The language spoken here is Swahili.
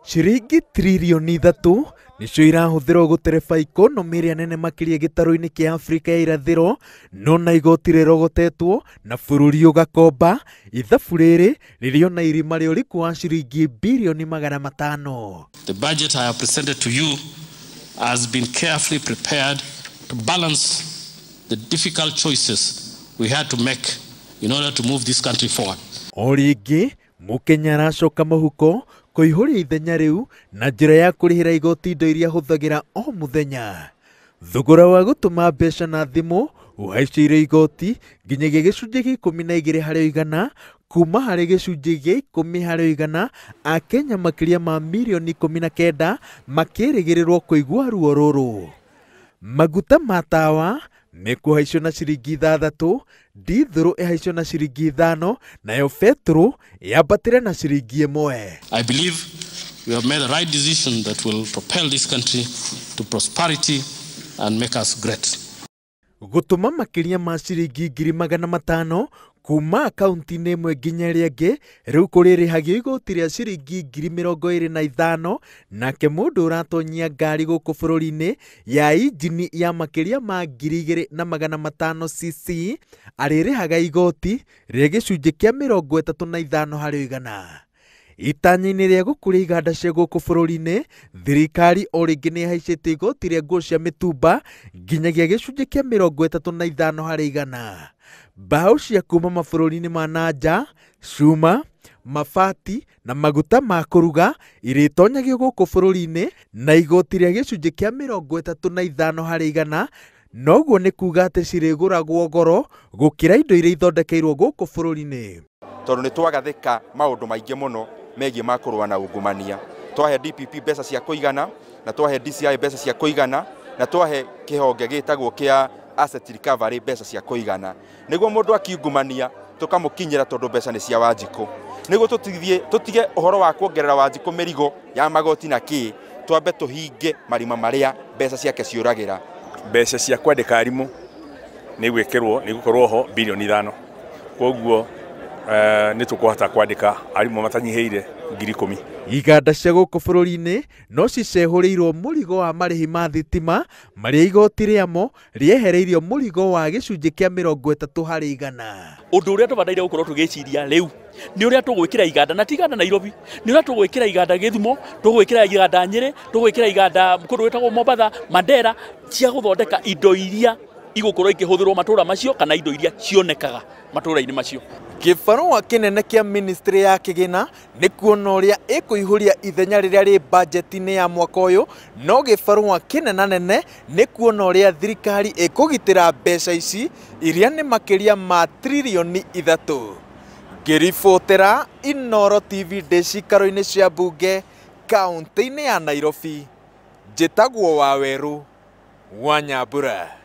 Ciringi tririoni 3 nicio irahuthirwo gutereba ikonomi iria nene makiria gitaru-ini kia Afrika ya irathiro, no na igoti rirogotetwo na bururi ugakomba ithabu riri ririona irima ria uriku wa ciringi bilioni 500. The budget I have presented to you has been carefully prepared to balance the difficult choices we had to make in order to move this country forward. Oringi Mukenya aracoka mahuko kuihuria ithenya riu na njira ya kurihira igoti indo iria huthagira o muthenya. Thogora wa gutuma mbeca na thimu uhaicire igoti nginyagia gicunjĩ gĩa 12% kuma hari gicunjĩ gĩa 10%. Akenya makiria ma milioni 19 makĩrĩgĩrĩrwo kũigua ruo rũrũ. Maguta ma tawa mekuhaicio na ciringi 6, dithero ihaicio na ciringi 5, nayo petro yambatire na ciringi 1. I believe we have made the right decision that will propel this country to prosperity and make us great. Gutuma makiria ma ciringi 500,000 kuma akaunti-inĩ ĩmwe nginya ĩrĩa ĩngĩ rĩu kũrĩrĩhagio igoti rĩa ciringi 25,000, nake mũndũ ũratonyia ngari gũkũ bũrũri-inĩ ya injini ya makiria ma 2,500 cc arĩrĩhaga igoti rĩa gĩcunjĩ kĩa 35%. Itanya-inĩ rĩa gũkũria iganda cia gũkũ bũrũri-inĩ, thirikari o rĩngĩ nĩ ĩhaicĩte igoti rĩa nguo cia mĩtumba nginyagia gĩcunjĩ kĩa 35%. Mbaũ cia kuma mabũrũri-inĩ ma nanja, cuma, mabati na maguta ma kũruga irĩtonyagio gũkũ bũrũri-inĩ na igoti rĩa gĩcunjĩ kĩa 35%. Noguo nĩ kuga atĩ cirĩgũragwo goro gũkĩra indo iria ithondekeirwo gũkũ bũrũri-inĩ. Tondũ nĩ twagathĩka maũndũ maingĩ mũno megiĩ ma kũrũa na ungumania. Twahe DPP mbeca cia kũigana, na twahe DCI mbeca cia kũigana, na twahe kĩhonge gĩtagwo kĩa asset recovery mbeca cia kũigana. Nĩguo mũndũ akiungumania tũkamũkinyĩra tondũ mbeca nĩ cia Wanjikũ. Nĩguo tũtige ũhoro wa kuongerera Wanjikũ mĩrigo ya magoti na kĩ, twambe tũhinge marima marĩa mbeca ciake ciũragĩra. Mbeca cia kwandĩka arimũ nĩ gũkorwo ho bilioni 5. Koguo nĩ tũkũhota kwandĩka arimũ matanyihĩire 10,000. Iganda cia gũkũ bũrũri-inĩ no cicehũrĩirwo mũrigo wa marĩhi ma thitima marĩa igoti rĩamo rĩehereirio mũrigo wa gĩcunjĩ kĩa 30%. Ũndũ ũrĩa tũbataire gũkorwo tũgĩciria rĩu nĩ ũrĩa tũgwĩkĩra iganda na tiganda Nairobi, nĩ ũrĩa tũgwĩkĩra iganda Gĩthumo, tũgwĩkĩra iganda Nyĩrĩ, tũgwĩkĩra iganda kũndũ gwĩtagwo Mombatha, Mandera, cia gũthondeka indo iria igũkorwo ikĩhũthĩrwo matũũra macio kana indo iria cionekaga matũũra-inĩ macio. Kĩbarũa kĩnene kĩa ministry ya kĩgĩna nĩ kuona ũrĩa ĩkũihũria ithenya rĩrĩa rĩ budget-inĩ ya mwaka ũyũ, no gĩbarũa kĩnenanene nĩ kuona ũrĩa thirikari ĩkũgitĩra mbeca ici iria nĩ makiria ma tririoni 3. Ngĩribotera Inooro TV ndĩ cikaro-inĩ cia mbunge kaunti-inĩ ya Nairobi, njĩtagwo Waweru wa Nyambura.